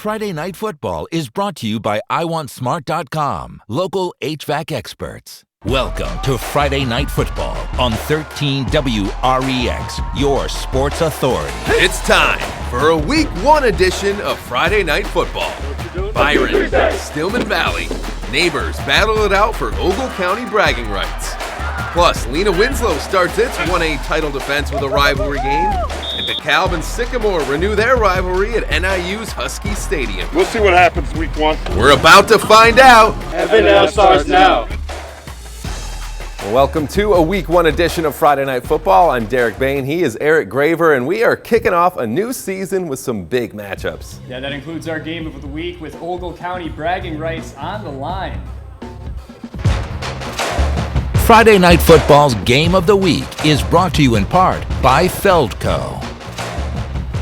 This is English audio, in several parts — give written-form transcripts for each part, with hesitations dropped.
Friday Night Football is brought to you by iwantsmart.com, local HVAC experts. Welcome to Friday Night Football on 13 WREX, your sports authority. It's time for a Week 1 edition of Friday Night Football. Byron, Stillman Valley, neighbors battle it out for Ogle County bragging rights. Plus, Lena Winslow starts its 1A title defense with a rivalry game, and DeKalb and Sycamore renew their rivalry at NIU's Husky Stadium. We'll see what happens Week 1. We're about to find out. Heaven now starts now. Welcome to a Week 1 edition of Friday Night Football. I'm Derek Bain. He is Eric Graver, and we are kicking off a new season with some big matchups. Yeah, that includes our game of the week with Ogle County bragging rights on the line. Friday Night Football's Game of the Week is brought to you in part by Feldco.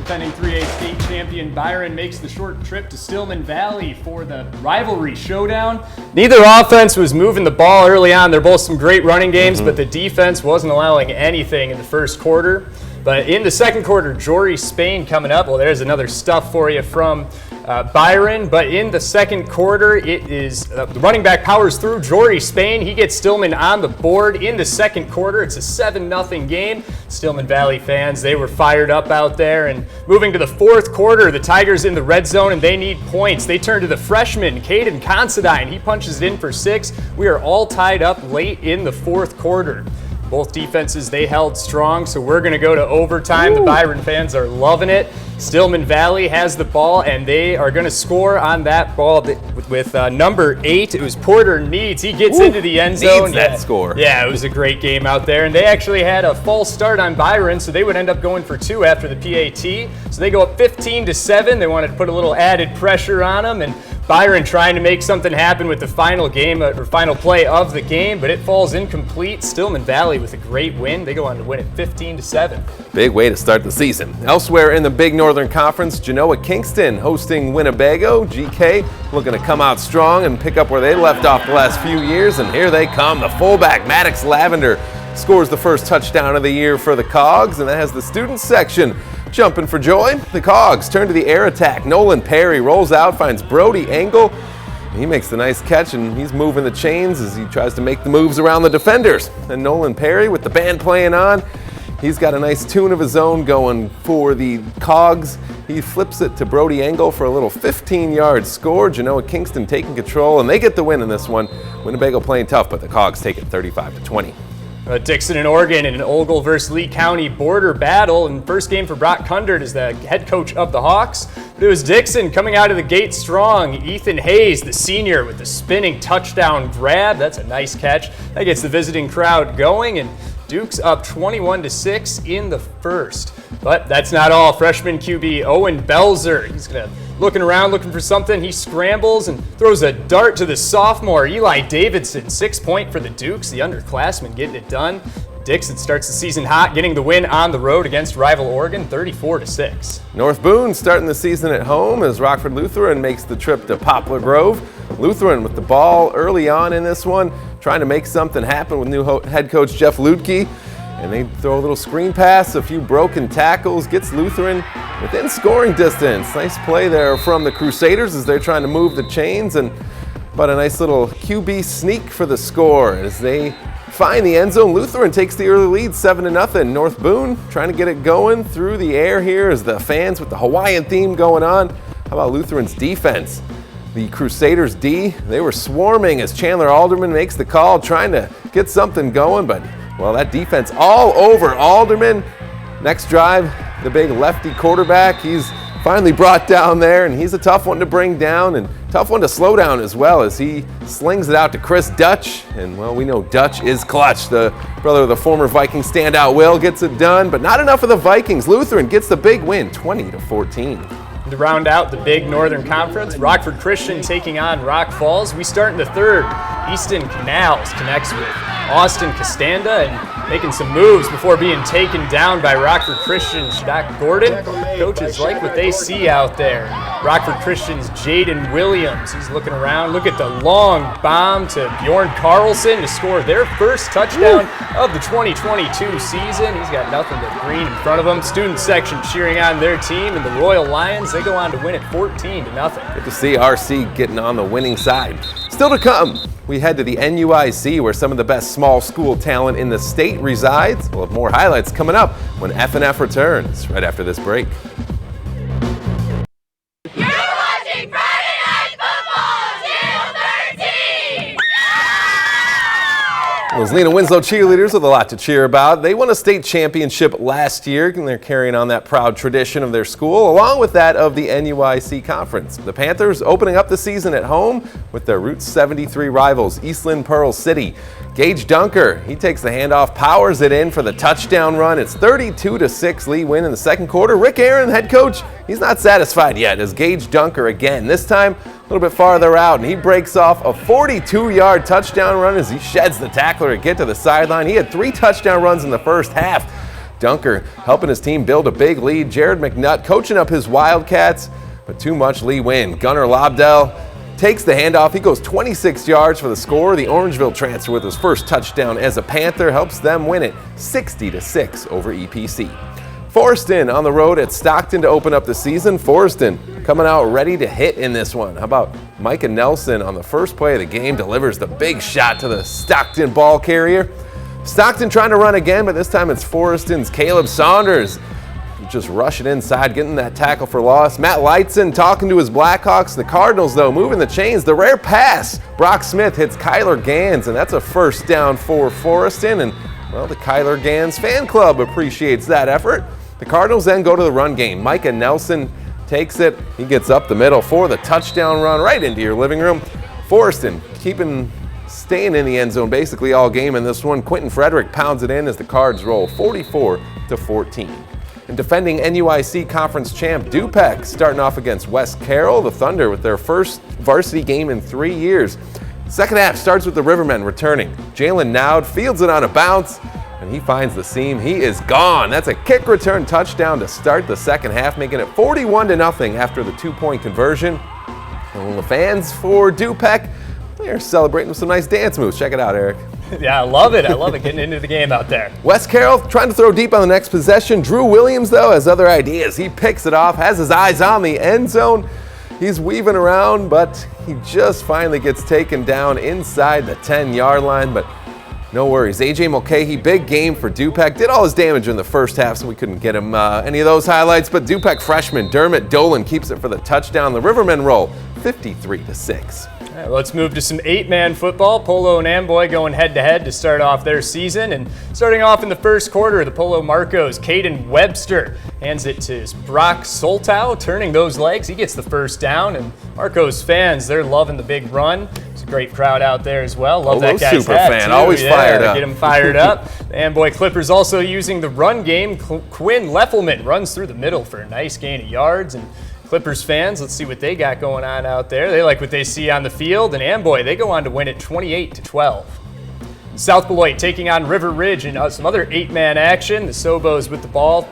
Defending 3A state champion Byron makes the short trip to Stillman Valley for the rivalry showdown. Neither offense was moving the ball early on. They're both some great running games, but the defense wasn't allowing anything in the first quarter. But in the second quarter, Jory Spain coming up. Well, there's another stuff for you from Byron. But in the second quarter, it is the running back powers through Jory Spain. He gets Stillman on the board in the second quarter. It's a 7-0 game. Stillman Valley fans, they were fired up out there. And moving to the fourth quarter, the Tigers in the red zone, and they need points. They turn to the freshman, Caden Considine. He punches it in for 6. We are all tied up late in the fourth quarter. Both defenses, they held strong, so we're going to go to overtime. The Byron fans are loving it. Stillman Valley has the ball, and they are going to score on that ball with number 8. It was Porter Needs. He gets into the end zone. That score. Yeah, it was a great game out there, and they actually had a false start on Byron, so they would end up going for 2 after the PAT. So they go up 15-7. They wanted to put a little added pressure on them, and Byron trying to make something happen with the final game or final play of the game, but it falls incomplete. Stillman Valley with a great win. They go on to win it 15-7. Big way to start the season. Elsewhere in the Big Northern Conference, GenoaKingston hosting Winnebago. GK looking to come out strong and pick up where they left off the last few years, and here they come. The fullback, Maddox Lavender, scores the first touchdown of the year for the Cogs, and that has the student section jumping for joy. The Cogs turn to the air attack. Nolan Perry rolls out, finds Brody Engel. He makes the nice catch, and he's moving the chains as he tries to make the moves around the defenders. And Nolan Perry, with the band playing on, he's got a nice tune of his own going for the Cogs. He flips it to Brody Engel for a little 15-yard score. GenoaKingston taking control, and they get the win in this one. Winnebago playing tough, but the Cogs take it 35-20. Dixon and Oregon in an Ogle versus Lee County border battle. And first game for Brock Kundert as the head coach of the Hawks. But it was Dixon coming out of the gate strong. Ethan Hayes, the senior, with the spinning touchdown grab. That's a nice catch. That gets the visiting crowd going. And Duke's up 21-6 in the first. But that's not all. Freshman QB Owen Belzer. He's going to looking around, looking for something. He scrambles and throws a dart to the sophomore, Eli Davidson. 6 point for the Dukes, the underclassmen getting it done. Dixon starts the season hot, getting the win on the road against rival Oregon, 34-6. North Boone starting the season at home as Rockford Lutheran makes the trip to Poplar Grove. Lutheran with the ball early on in this one, trying to make something happen with new head coach Jeff Ludke. And they throw a little screen pass, a few broken tackles, gets Lutheran within scoring distance. Nice play there from the Crusaders as they're trying to move the chains, and but a nice little QB sneak for the score as they find the end zone. Lutheran takes the early lead, 7-0. North Boone trying to get it going through the air here as the fans with the Hawaiian theme going on. How about Lutheran's defense? The Crusaders D, they were swarming as Chandler Alderman makes the call, trying to get something going, but well, that defense all over Alderman. Next drive, the big lefty quarterback, he's finally brought down there, and he's a tough one to bring down and tough one to slow down as well as he slings it out to Chris Dutch. And well, we know Dutch is clutch. The brother of the former Viking standout Will gets it done, but not enough of the Vikings. Lutheran gets the big win, 20-14. To round out the Big Northern Conference, Rockford Christian taking on Rock Falls. We start in the third. Eastland Canals connects with Austin Castanda and making some moves before being taken down by Rockford Christian's Shadak Gordon. Coaches like what they see out there. Rockford Christian's Jaden Williams, he's looking around. Look at the long bomb to Bjorn Carlson to score their first touchdown of the 2022 season. He's got nothing but green in front of him. Student section cheering on their team, and the Royal Lions, they go on to win it 14-0. Good to see RC getting on the winning side. Still to come, we head to the NUIC where some of the best small school talent in the state resides. We'll have more highlights coming up when F&F returns right after this break. You're watching Friday Night Football, Channel 13! Those Lena Winslow cheerleaders with a lot to cheer about. They won a state championship last year, and they're carrying on that proud tradition of their school, along with that of the NUIC Conference. The Panthers opening up the season at home with their Route 73 rivals, Eastland Pearl City. Gage Dunker, he takes the handoff, powers it in for the touchdown run. It's 32-6 Lee win in the second quarter. Rick Aaron, head coach, he's not satisfied yet as Gage Dunker again, this time a little bit farther out, and he breaks off a 42-yard touchdown run as he sheds the tackler to get to the sideline. He had 3 touchdown runs in the first half. Dunker helping his team build a big lead. Jared McNutt coaching up his Wildcats, but too much Lee win. Gunnar Lobdell takes the handoff. He goes 26 yards for the score. The Orangeville transfer with his first touchdown as a Panther helps them win it 60-6 over EPC. Forreston on the road at Stockton to open up the season. Forreston coming out ready to hit in this one. How about Micah Nelson on the first play of the game delivers the big shot to the Stockton ball carrier. Stockton trying to run again, but this time it's Forreston's Caleb Saunders. Just rushing inside, getting that tackle for loss. Matt Lightson talking to his Blackhawks. The Cardinals, though, moving the chains. The rare pass. Brock Smith hits Kyler Gans, and that's a first down for Forreston. And, well, the Kyler Gans fan club appreciates that effort. The Cardinals then go to the run game. Micah Nelson takes it. He gets up the middle for the touchdown run right into your living room. Forreston staying in the end zone basically all game in this one. Quentin Frederick pounds it in as the Cards roll 44-14. And defending NUIC Conference champ DuPec starting off against West Carroll. The Thunder with their first varsity game in 3 years. Second half starts with the Rivermen returning. Jalen Nowd fields it on a bounce, and he finds the seam. He is gone. That's a kick return touchdown to start the second half, making it 41-0 after the 2-point conversion. And the fans for DuPec, they're celebrating with some nice dance moves. Check it out, Eric. Yeah, I love it. I love it getting into the game out there. West Carroll trying to throw deep on the next possession. Drew Williams, though, has other ideas. He picks it off, has his eyes on the end zone. He's weaving around, but he just finally gets taken down inside the 10-yard line. But no worries. A.J. Mulcahy, big game for DuPec. Did all his damage in the first half, so we couldn't get him any of those highlights. But DuPec freshman Dermot Dolan keeps it for the touchdown. The Rivermen roll 53-6. All right, let's move to some 8-man football. Polo and Amboy going head-to-head to start off their season. And starting off in the first quarter, the Polo Marcos, Caden Webster hands it to Brock Soltow, turning those legs. He gets the first down, and Marcos fans, they're loving the big run. It's a great crowd out there as well. Love that guy's super hat, fan, too. always fired up. Get him fired up. The Amboy Clippers also using the run game. Quinn Leffelman runs through the middle for a nice gain of yards. And Clippers fans, let's see what they got going on out there. They like what they see on the field. And Amboy, they go on to win it 28-12. South Beloit taking on River Ridge and some other 8-man action. The Sobos with the ball,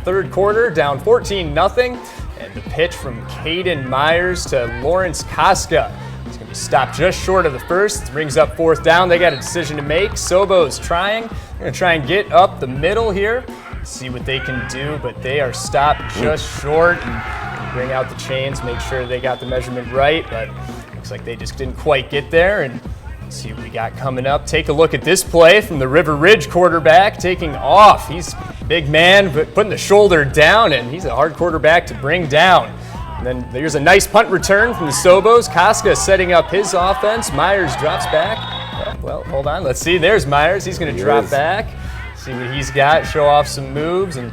third quarter, down 14-0. And the pitch from Caden Myers to Lawrence Koska. It's going to be stopped just short of the first. Brings up fourth down. They got a decision to make. Sobos trying. They're going to try and get up the middle here. See what they can do, but they are stopped just short. And bring out the chains, make sure they got the measurement right, but looks like they just didn't quite get there. And let's see what we got coming up. Take a look at this play from the River Ridge quarterback taking off. He's a big man, but putting the shoulder down, and he's a hard quarterback to bring down. And then there's a nice punt return from the Sobos. Koska setting up his offense. Myers drops back. Well, hold on. Let's see. There's Myers. He's going to drop back. See what he's got. Show off some moves. And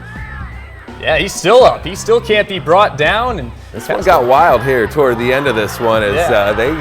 yeah, he's still up. He still can't be brought down. And this one got wild here toward the end of this one as they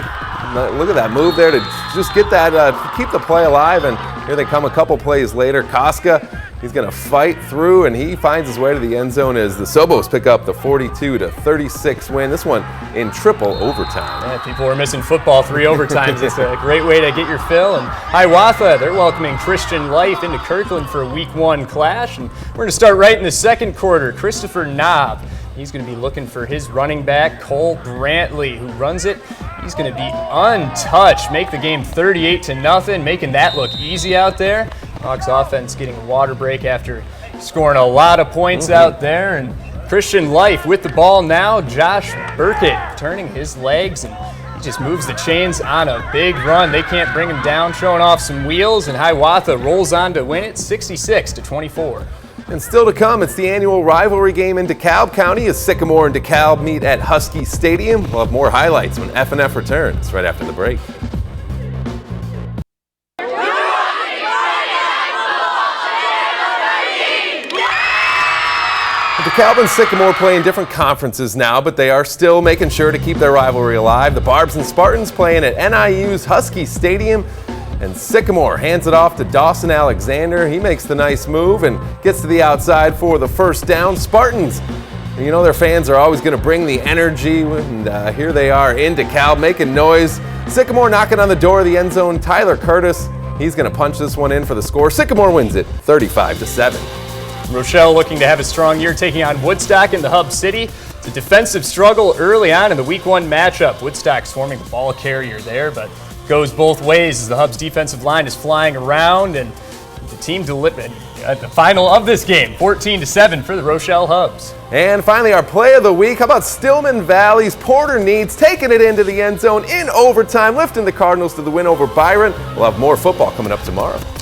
look at that move there to just get that, keep the play alive. And here they come a couple plays later. Koska, He's going to fight through, and he finds his way to the end zone as the Sobos pick up the 42-36 win. This one in triple overtime. Yeah, people were missing football 3 overtimes. It's a great way to get your fill. And Hiawatha, they're welcoming Christian Life into Kirkland for a Week 1 clash. And we're going to start right in the second quarter. Christopher Knob, he's going to be looking for his running back, Cole Brantley, who runs it. He's going to be untouched, make the game 38-0, making that look easy out there. Hawks offense getting a water break after scoring a lot of points out there. And Christian Life with the ball now. Josh Burkett turning his legs, and he just moves the chains on a big run. They can't bring him down, showing off some wheels, and Hiawatha rolls on to win it 66-24. And still to come, it's the annual rivalry game in DeKalb County as Sycamore and DeKalb meet at Husky Stadium. We'll have more highlights when F&F returns right after the break. DeKalb and Sycamore play in different conferences now, but they are still making sure to keep their rivalry alive. The Barbs and Spartans playing at NIU's Husky Stadium, and Sycamore hands it off to Dawson Alexander. He makes the nice move and gets to the outside for the first down. Spartans, you know their fans are always going to bring the energy, and here they are in DeKalb making noise. Sycamore knocking on the door of the end zone. Tyler Curtis, he's going to punch this one in for the score. Sycamore wins it 35-7. Rochelle looking to have a strong year, taking on Woodstock in the Hub City. It's a defensive struggle early on in the Week 1 matchup. Woodstock's forming the ball carrier there, but goes both ways as the Hub's defensive line is flying around, and the team delivered at the final of this game, 14-7 for the Rochelle Hubs. And finally, our play of the week. How about Stillman Valley's Porter Needs taking it into the end zone in overtime, lifting the Cardinals to the win over Byron. We'll have more football coming up tomorrow.